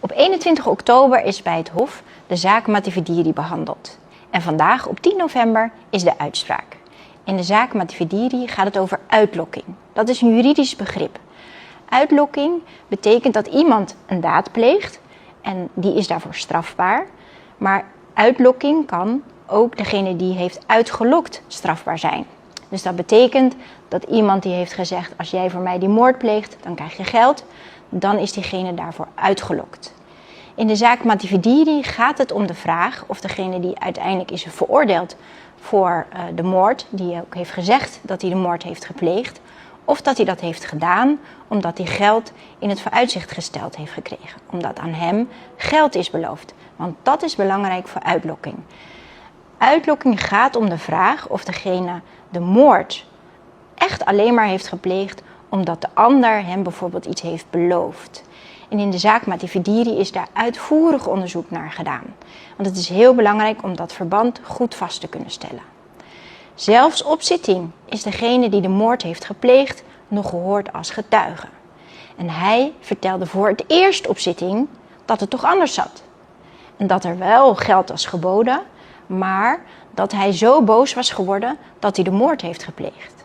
Op 21 oktober is bij het Hof de zaak Matividiri behandeld. En vandaag, op 10 november, is de uitspraak. In de zaak Matividiri gaat het over uitlokking. Dat is een juridisch begrip. Uitlokking betekent dat iemand een daad pleegt en die is daarvoor strafbaar. Maar uitlokking kan ook degene die heeft uitgelokt strafbaar zijn. Dus dat betekent dat iemand die heeft gezegd: als jij voor mij die moord pleegt, dan krijg je geld. Dan is diegene daarvoor uitgelokt. In de zaak Matividiri gaat het om de vraag of degene die uiteindelijk is veroordeeld voor de moord, die ook heeft gezegd dat hij de moord heeft gepleegd, of dat hij dat heeft gedaan omdat hij geld in het vooruitzicht gesteld heeft gekregen. Omdat aan hem geld is beloofd. Want dat is belangrijk voor uitlokking. Uitlokking gaat om de vraag of degene de moord echt alleen maar heeft gepleegd omdat de ander hem bijvoorbeeld iets heeft beloofd. En in de zaak Matividiri is daar uitvoerig onderzoek naar gedaan. Want het is heel belangrijk om dat verband goed vast te kunnen stellen. Zelfs op zitting is degene die de moord heeft gepleegd nog gehoord als getuige. En hij vertelde voor het eerst op zitting dat het toch anders zat. En dat er wel geld was geboden, maar dat hij zo boos was geworden dat hij de moord heeft gepleegd.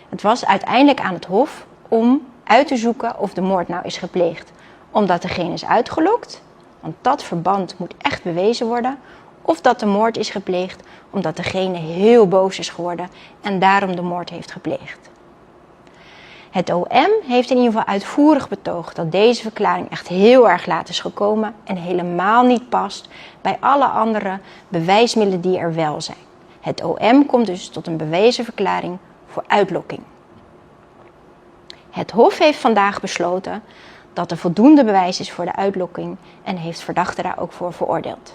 Het was uiteindelijk aan het Hof om uit te zoeken of de moord nou is gepleegd omdat degene is uitgelokt, want dat verband moet echt bewezen worden, of dat de moord is gepleegd omdat degene heel boos is geworden en daarom de moord heeft gepleegd. Het OM heeft in ieder geval uitvoerig betoogd dat deze verklaring echt heel erg laat is gekomen en helemaal niet past bij alle andere bewijsmiddelen die er wel zijn. Het OM komt dus tot een bewezen verklaring voor uitlokking. Het Hof heeft vandaag besloten dat er voldoende bewijs is voor de uitlokking en heeft verdachte daar ook voor veroordeeld.